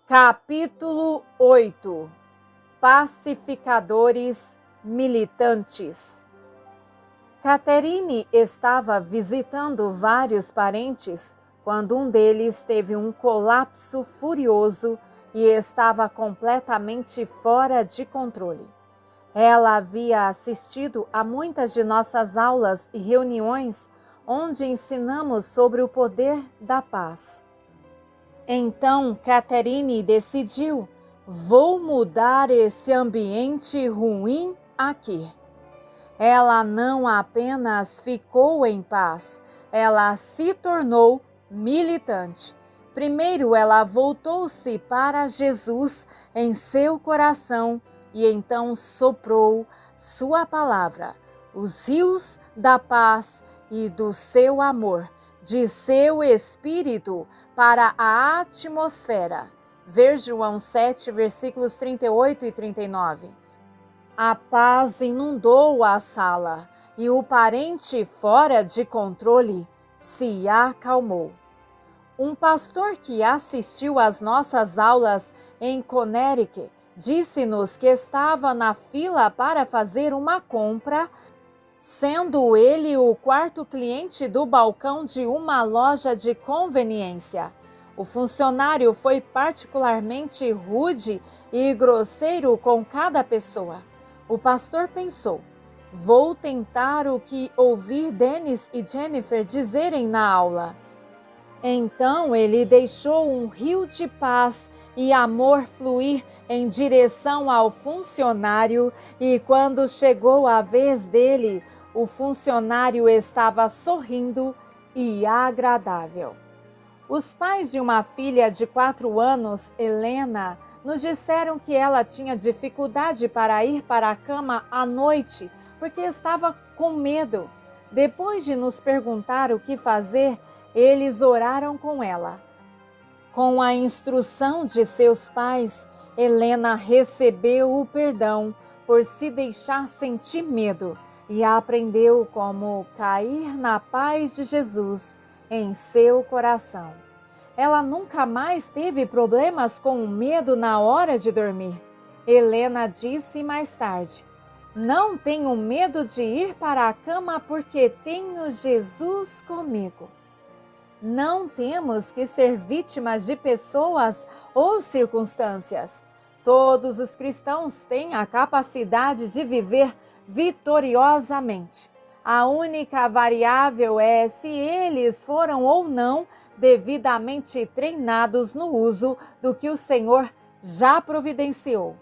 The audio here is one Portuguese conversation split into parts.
Capítulo 8. Pacificadores militantes. Catherine estava visitando vários parentes quando um deles teve um colapso furioso e estava completamente fora de controle. Ela havia assistido a muitas de nossas aulas e reuniões onde ensinamos sobre o poder da paz. Então, Catherine decidiu: vou mudar esse ambiente ruim aqui. Ela não apenas ficou em paz, ela se tornou militante. Primeiro, ela voltou-se para Jesus em seu coração e então soprou sua palavra, os rios da paz e do seu amor, de seu espírito para a atmosfera. Ver João 7, versículos 38 e 39. A paz inundou a sala e o parente fora de controle se acalmou. Um pastor que assistiu às nossas aulas em Connecticut disse-nos que estava na fila para fazer uma compra, sendo ele o quarto cliente do balcão de uma loja de conveniência. O funcionário foi particularmente rude e grosseiro com cada pessoa. O pastor pensou: vou tentar o que ouvi Dennis e Jennifer dizerem na aula. Então ele deixou um rio de paz e amor fluir em direção ao funcionário e quando chegou a vez dele, o funcionário estava sorrindo e agradável. Os pais de uma filha de 4 anos, Helena, nos disseram que ela tinha dificuldade para ir para a cama à noite porque estava com medo. Depois de nos perguntar o que fazer, eles oraram com ela. Com a instrução de seus pais, Helena recebeu o perdão por se deixar sentir medo e aprendeu como cair na paz de Jesus em seu coração. Ela nunca mais teve problemas com o medo na hora de dormir. Helena disse mais tarde: não tenho medo de ir para a cama porque tenho Jesus comigo. Não temos que ser vítimas de pessoas ou circunstâncias. Todos os cristãos têm a capacidade de viver vitoriosamente. A única variável é se eles foram ou não devidamente treinados no uso do que o Senhor já providenciou.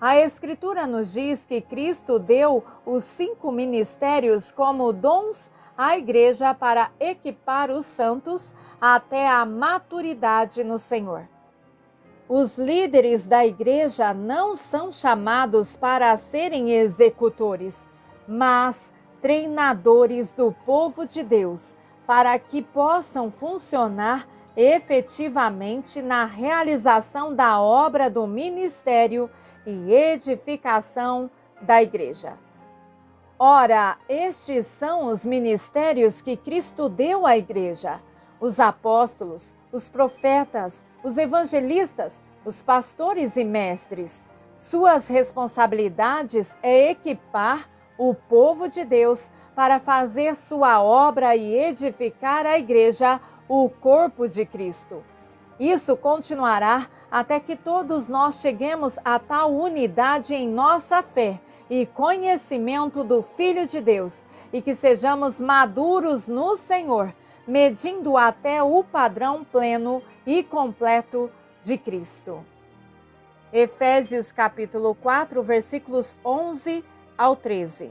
A Escritura nos diz que Cristo deu os 5 ministérios como dons à igreja para equipar os santos até a maturidade no Senhor. Os líderes da igreja não são chamados para serem executores, mas treinadores do povo de Deus, para que possam funcionar efetivamente na realização da obra do ministério e edificação da igreja. Ora, estes são os ministérios que Cristo deu à igreja: os apóstolos, os profetas, os evangelistas, os pastores e mestres. Suas responsabilidades é equipar o povo de Deus para fazer sua obra e edificar a igreja, o corpo de Cristo. Isso continuará até que todos nós cheguemos a tal unidade em nossa fé e conhecimento do Filho de Deus, e que sejamos maduros no Senhor, medindo até o padrão pleno e completo de Cristo. Efésios capítulo 4, versículos 11 ao 13.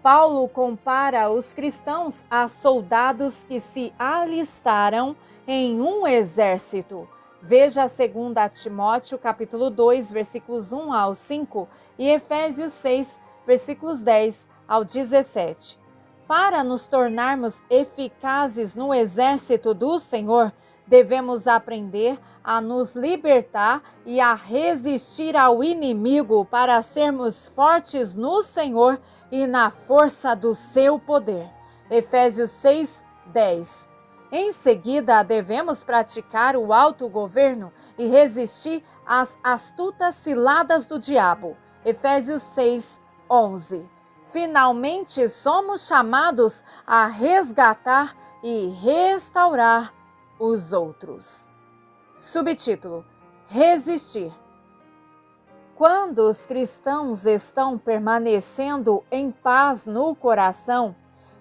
Paulo compara os cristãos a soldados que se alistaram em um exército. Veja 2 Timóteo capítulo 2, versículos 1 ao 5 e Efésios 6, versículos 10 ao 17. Para nos tornarmos eficazes no exército do Senhor, devemos aprender a nos libertar e a resistir ao inimigo para sermos fortes no Senhor e na força do seu poder. Efésios 6, 10. Em seguida, devemos praticar o autogoverno e resistir às astutas ciladas do diabo. Efésios 6, 11. Finalmente, somos chamados a resgatar e restaurar os outros. Subtítulo: Resistir. Quando os cristãos estão permanecendo em paz no coração,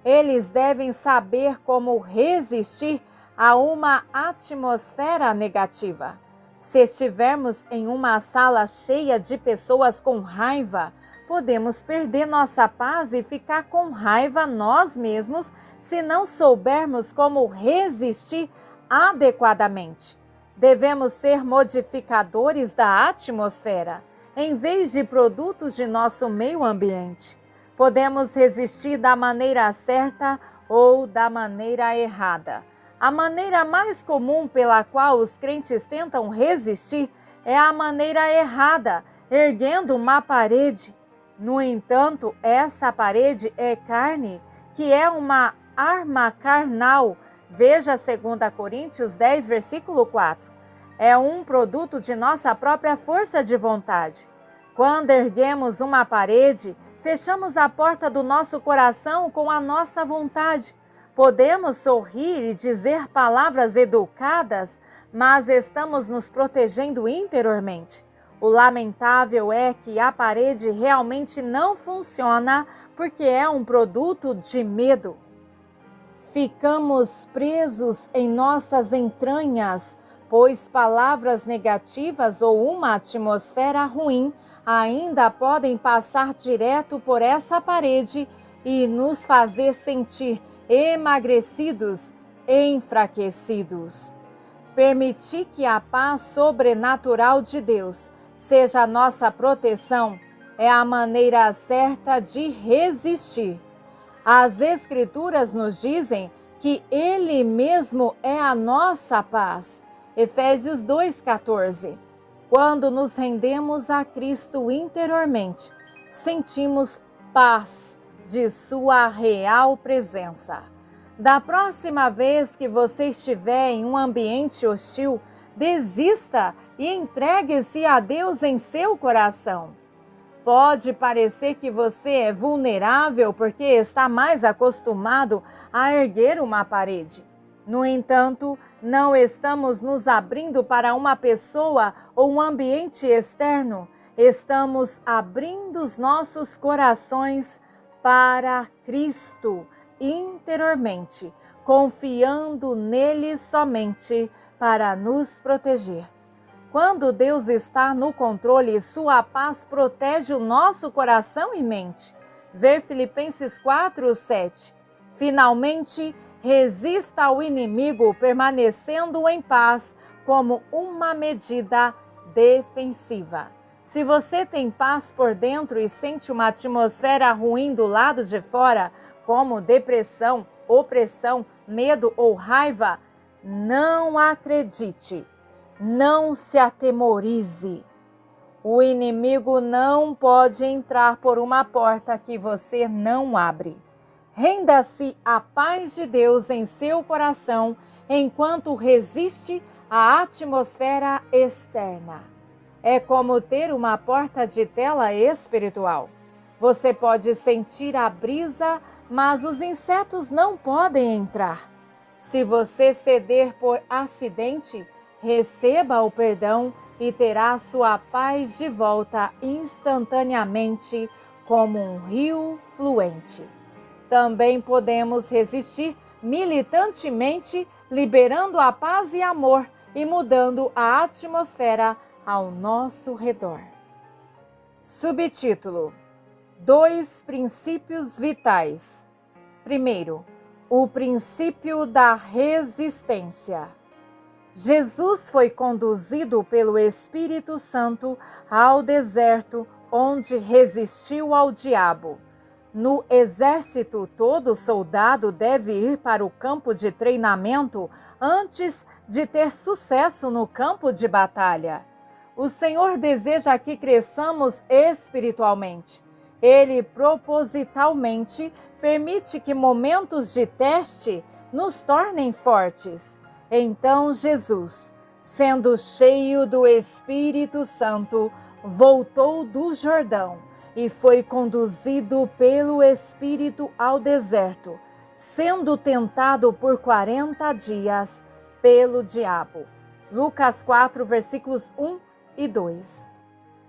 eles devem saber como resistir a uma atmosfera negativa. Se estivermos em uma sala cheia de pessoas com raiva, podemos perder nossa paz e ficar com raiva nós mesmos se não soubermos como resistir adequadamente. Devemos ser modificadores da atmosfera, em vez de produtos de nosso meio ambiente. Podemos resistir da maneira certa ou da maneira errada. A maneira mais comum pela qual os crentes tentam resistir é a maneira errada, erguendo uma parede. No entanto, essa parede é carne, que é uma arma carnal. Veja 2 Coríntios 10, versículo 4. É um produto de nossa própria força de vontade. Quando erguemos uma parede, fechamos a porta do nosso coração com a nossa vontade. Podemos sorrir e dizer palavras educadas, mas estamos nos protegendo interiormente. O lamentável é que a parede realmente não funciona porque é um produto de medo. Ficamos presos em nossas entranhas, pois palavras negativas ou uma atmosfera ruim ainda podem passar direto por essa parede e nos fazer sentir emagrecidos, enfraquecidos. Permitir que a paz sobrenatural de Deus seja a nossa proteção é a maneira certa de resistir. As Escrituras nos dizem que Ele mesmo é a nossa paz. Efésios 2,14. Quando nos rendemos a Cristo interiormente, sentimos paz de sua real presença. Da próxima vez que você estiver em um ambiente hostil, desista e entregue-se a Deus em seu coração. Pode parecer que você é vulnerável porque está mais acostumado a erguer uma parede. No entanto, não estamos nos abrindo para uma pessoa ou um ambiente externo. Estamos abrindo os nossos corações para Cristo interiormente, confiando nele somente para nos proteger. Quando Deus está no controle, sua paz protege o nosso coração e mente. Ver Filipenses 4:7. Finalmente, resista ao inimigo permanecendo em paz como uma medida defensiva. Se você tem paz por dentro e sente uma atmosfera ruim do lado de fora, como depressão, opressão, medo ou raiva, não acredite. Não se atemorize. O inimigo não pode entrar por uma porta que você não abre. Renda-se à paz de Deus em seu coração enquanto resiste à atmosfera externa. É como ter uma porta de tela espiritual. Você pode sentir a brisa, mas os insetos não podem entrar. Se você ceder por acidente, receba o perdão e terá sua paz de volta instantaneamente, como um rio fluente. Também podemos resistir militantemente, liberando a paz e amor e mudando a atmosfera ao nosso redor. Subtítulo: 2 princípios vitais. Primeiro, o princípio da resistência. Jesus foi conduzido pelo Espírito Santo ao deserto, onde resistiu ao diabo. No exército, todo soldado deve ir para o campo de treinamento antes de ter sucesso no campo de batalha. O Senhor deseja que cresçamos espiritualmente. Ele propositalmente permite que momentos de teste, nos tornem fortes. Então Jesus, sendo cheio do Espírito Santo, voltou do Jordão e foi conduzido pelo Espírito ao deserto, sendo tentado por 40 dias pelo diabo. Lucas 4, versículos 1 e 2.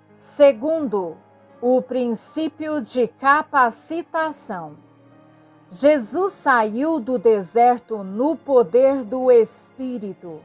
Segundo, o princípio de capacitação. Jesus saiu do deserto no poder do Espírito.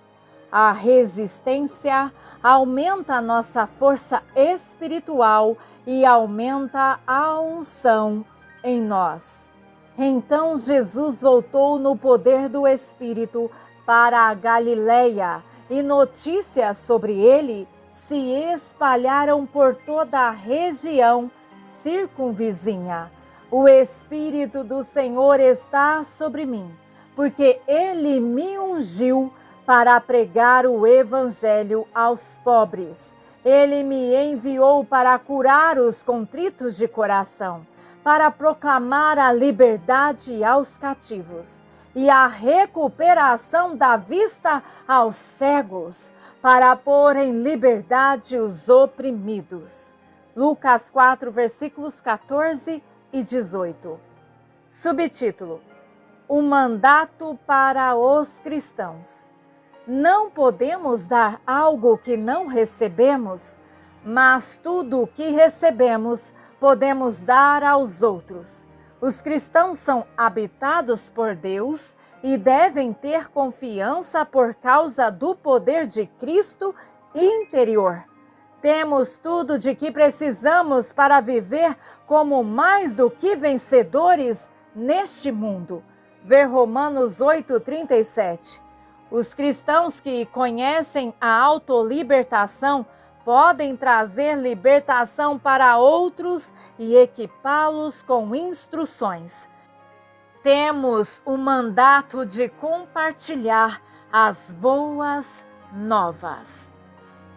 A resistência aumenta a nossa força espiritual e aumenta a unção em nós. Então Jesus voltou no poder do Espírito para a Galileia e notícias sobre ele se espalharam por toda a região circunvizinha. O Espírito do Senhor está sobre mim, porque ele me ungiu para pregar o Evangelho aos pobres. Ele me enviou para curar os contritos de coração, para proclamar a liberdade aos cativos e a recuperação da vista aos cegos, para pôr em liberdade os oprimidos. Lucas 4, versículos 14 e 18. Subtítulo: O mandato para os cristãos. Não podemos dar algo que não recebemos, mas tudo o que recebemos podemos dar aos outros. Os cristãos são habitados por Deus e devem ter confiança por causa do poder de Cristo interior. Temos tudo de que precisamos para viver como mais do que vencedores neste mundo. Ver Romanos 8:37. Os cristãos que conhecem a autolibertação podem trazer libertação para outros e equipá-los com instruções. Temos o mandato de compartilhar as boas novas.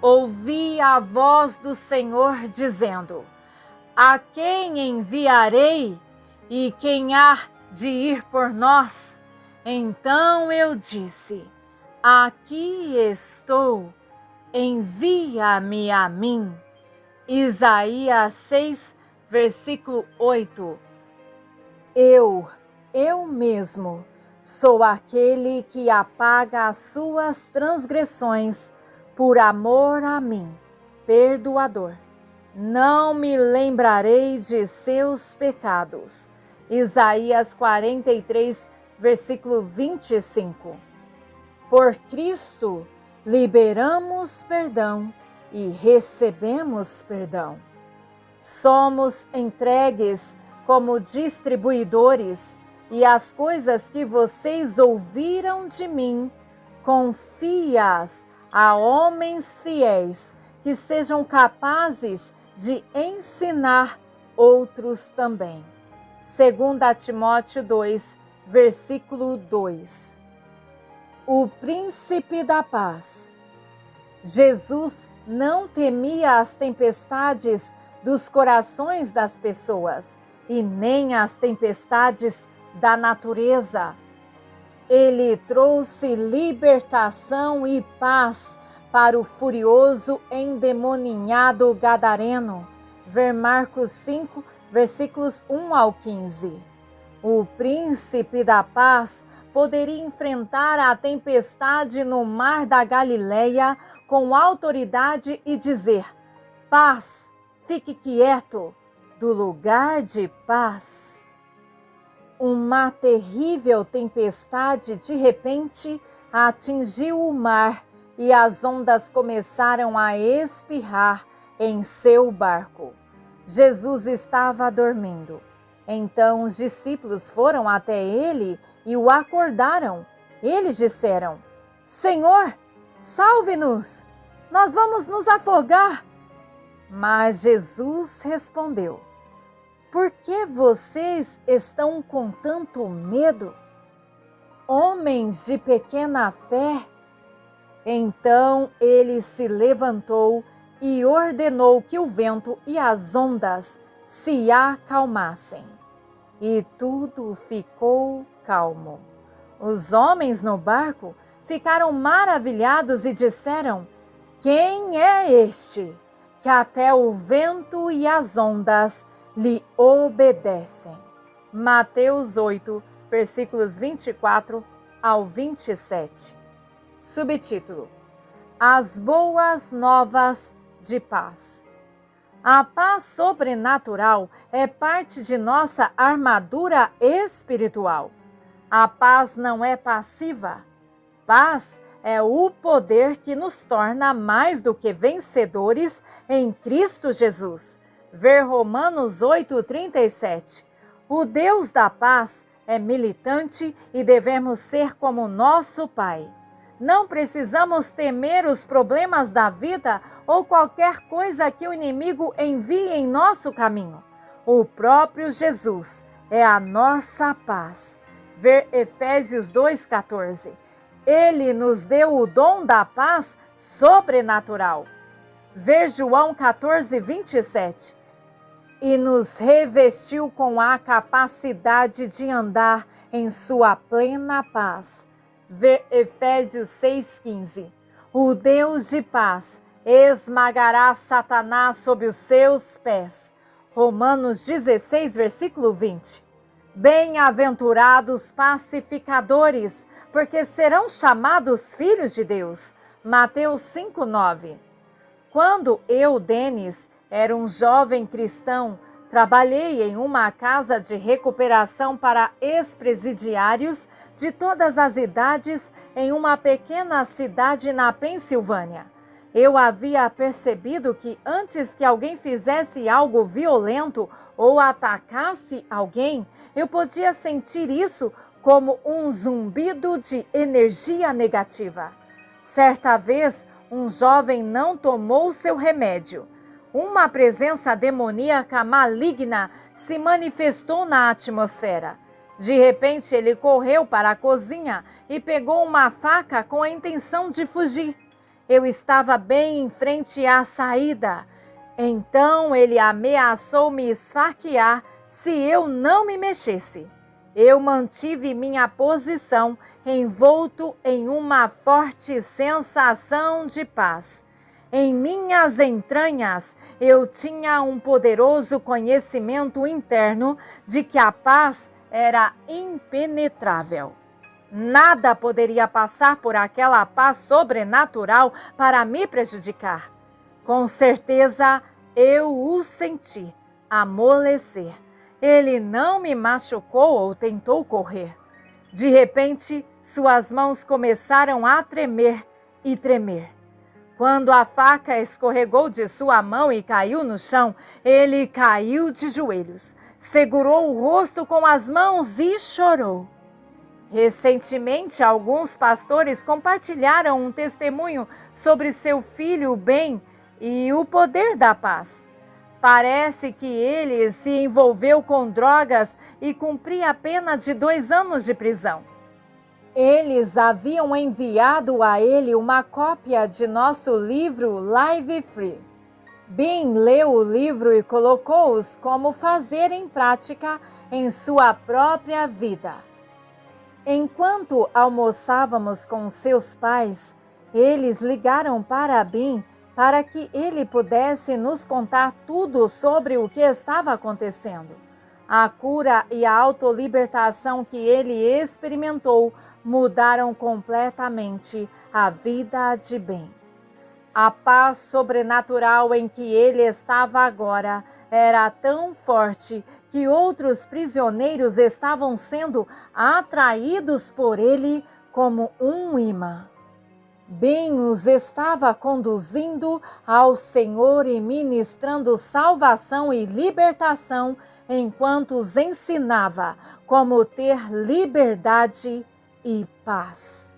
Ouvi a voz do Senhor dizendo: A quem enviarei e quem há de ir por nós? Então eu disse: Aqui estou, envia-me a mim. Isaías 6, versículo 8. Eu mesmo, sou aquele que apaga as suas transgressões por amor a mim, perdoador. Não me lembrarei de seus pecados. Isaías 43, versículo 25. Por Cristo, liberamos perdão e recebemos perdão. Somos entregues como distribuidores e as coisas que vocês ouviram de mim, confia-as a homens fiéis que sejam capazes de ensinar outros também. 2 Timóteo 2, versículo 2. O príncipe da paz. Jesus não temia as tempestades dos corações das pessoas e nem as tempestades da natureza. Ele trouxe libertação e paz para o furioso endemoninhado gadareno. Ver Marcos 5, versículos 1 ao 15. O príncipe da paz poderia enfrentar a tempestade no mar da Galileia com autoridade e dizer: Paz, fique quieto, do lugar de paz. Uma terrível tempestade de repente atingiu o mar e as ondas começaram a espirrar em seu barco. Jesus estava dormindo. Então os discípulos foram até ele e o acordaram. Eles disseram: Senhor, salve-nos! Nós vamos nos afogar. Mas Jesus respondeu: Por que vocês estão com tanto medo? Homens de pequena fé? Então ele se levantou e ordenou que o vento e as ondas se acalmassem. E tudo ficou calmo. Os homens no barco ficaram maravilhados e disseram: quem é este, que até o vento e as ondas lhe obedecem? Mateus 8, versículos 24 ao 27. Subtítulo: As boas novas de paz. A paz sobrenatural é parte de nossa armadura espiritual. A paz não é passiva. Paz é o poder que nos torna mais do que vencedores em Cristo Jesus. Ver Romanos 8:37. O Deus da paz é militante e devemos ser como nosso Pai. Não precisamos temer os problemas da vida ou qualquer coisa que o inimigo envie em nosso caminho. O próprio Jesus é a nossa paz. Ver Efésios 2:14. Ele nos deu o dom da paz sobrenatural. Ver João 14:27. E nos revestiu com a capacidade de andar em sua plena paz. Ver Efésios 6:15. O Deus de paz esmagará Satanás sob os seus pés. Romanos 16, versículo 20. Bem-aventurados pacificadores, porque serão chamados filhos de Deus. Mateus 5:9. Quando eu, Denis, era um jovem cristão, trabalhei em uma casa de recuperação para ex-presidiários de todas as idades em uma pequena cidade na Pensilvânia. Eu havia percebido que antes que alguém fizesse algo violento ou atacasse alguém, eu podia sentir isso como um zumbido de energia negativa. Certa vez, um jovem não tomou seu remédio. Uma presença demoníaca maligna se manifestou na atmosfera. De repente, ele correu para a cozinha e pegou uma faca com a intenção de fugir. Eu estava bem em frente à saída. Então, ele ameaçou me esfaquear se eu não me mexesse. Eu mantive minha posição, envolto em uma forte sensação de paz. Em minhas entranhas, eu tinha um poderoso conhecimento interno de que a paz era impenetrável. Nada poderia passar por aquela paz sobrenatural para me prejudicar. Com certeza, eu o senti amolecer. Ele não me machucou ou tentou correr. De repente, suas mãos começaram a tremer e tremer. Quando a faca escorregou de sua mão e caiu no chão, ele caiu de joelhos, segurou o rosto com as mãos e chorou. Recentemente, alguns pastores compartilharam um testemunho sobre seu filho Ben e o poder da paz. Parece que ele se envolveu com drogas e cumpria a pena de 2 anos de prisão. Eles haviam enviado a ele uma cópia de nosso livro Live Free. Ben leu o livro e colocou-os como fazer em prática em sua própria vida. Enquanto almoçávamos com seus pais, eles ligaram para Ben para que ele pudesse nos contar tudo sobre o que estava acontecendo. A cura e a autolibertação que ele experimentou mudaram completamente a vida de Ben. A paz sobrenatural em que ele estava agora era tão forte que outros prisioneiros estavam sendo atraídos por ele como um imã. Ben os estava conduzindo ao Senhor e ministrando salvação e libertação enquanto os ensinava como ter liberdade e paz.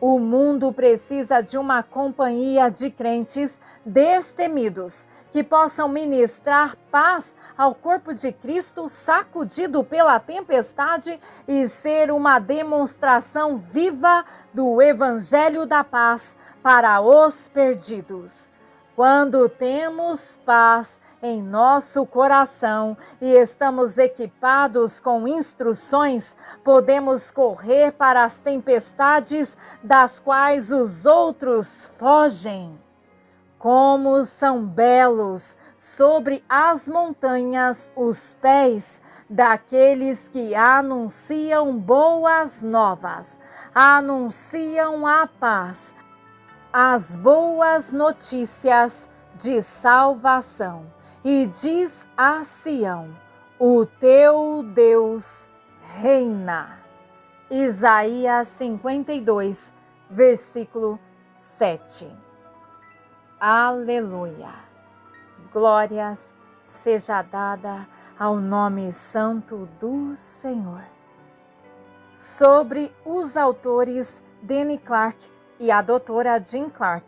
O mundo precisa de uma companhia de crentes destemidos que possam ministrar paz ao corpo de Cristo sacudido pela tempestade e ser uma demonstração viva do Evangelho da paz para os perdidos. Quando temos paz em nosso coração e estamos equipados com instruções, podemos correr para as tempestades das quais os outros fogem. Como são belos sobre as montanhas os pés daqueles que anunciam boas novas, anunciam a paz, as boas notícias de salvação. E diz a Sião: o teu Deus reina. Isaías 52, versículo 7. Aleluia! Glórias seja dada ao nome santo do Senhor. Sobre os autores Danny Clark e a doutora Jean Clark,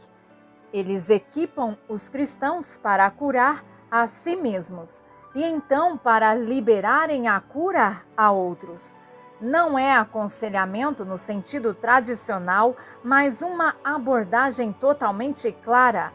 eles equipam os cristãos para curar a si mesmos e então para liberarem a cura a outros. Não é aconselhamento no sentido tradicional, mas uma abordagem totalmente clara,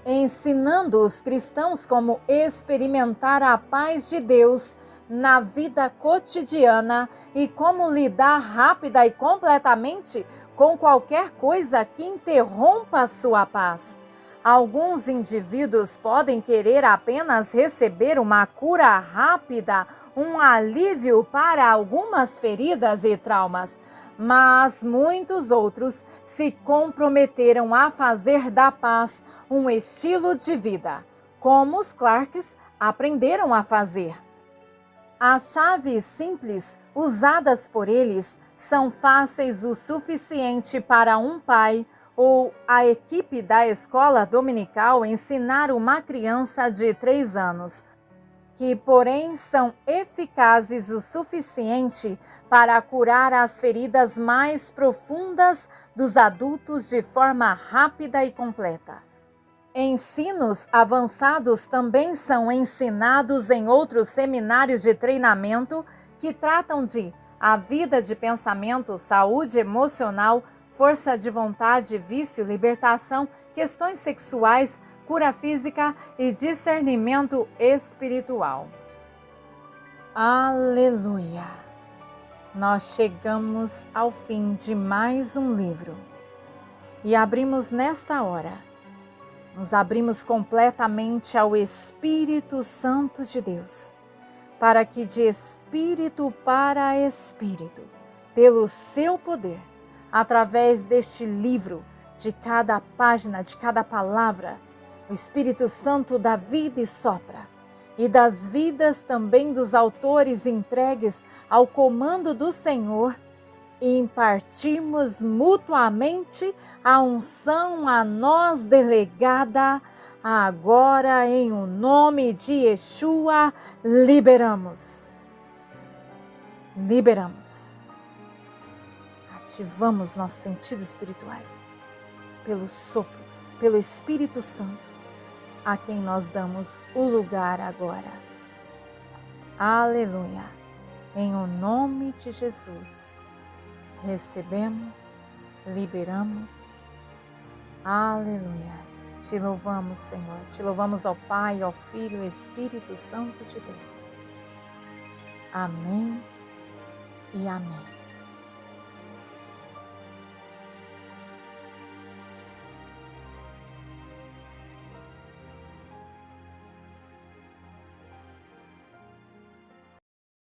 ensinando os cristãos como experimentar a paz de Deus na vida cotidiana e como lidar rápida e completamente com qualquer coisa que interrompa sua paz. Alguns indivíduos podem querer apenas receber uma cura rápida, um alívio para algumas feridas e traumas, mas muitos outros se comprometeram a fazer da paz um estilo de vida, como os Clarks aprenderam a fazer. As chaves simples usadas por eles são fáceis o suficiente para um pai ou a equipe da escola dominical ensinar uma criança de 3 anos, que porém são eficazes o suficiente para curar as feridas mais profundas dos adultos de forma rápida e completa. Ensinos avançados também são ensinados em outros seminários de treinamento que tratam de a vida de pensamento, saúde emocional, força de vontade, vício, libertação, questões sexuais, cura física e discernimento espiritual. Aleluia! Nós chegamos ao fim de mais um livro e abrimos nesta hora. Nos abrimos completamente ao Espírito Santo de Deus, para que de espírito para espírito, pelo seu poder, através deste livro, de cada página, de cada palavra, o Espírito Santo dá vida e sopra, e das vidas também dos autores entregues ao comando do Senhor, e impartimos mutuamente a unção a nós delegada. Agora, em o nome de Yeshua, liberamos. Liberamos. Ativamos nossos sentidos espirituais pelo sopro, pelo Espírito Santo, a quem nós damos o lugar agora. Aleluia. Em o nome de Jesus, recebemos, liberamos. Aleluia. Te louvamos, Senhor. Te louvamos ao Pai, ao Filho e ao Espírito Santo de Deus. Amém e amém.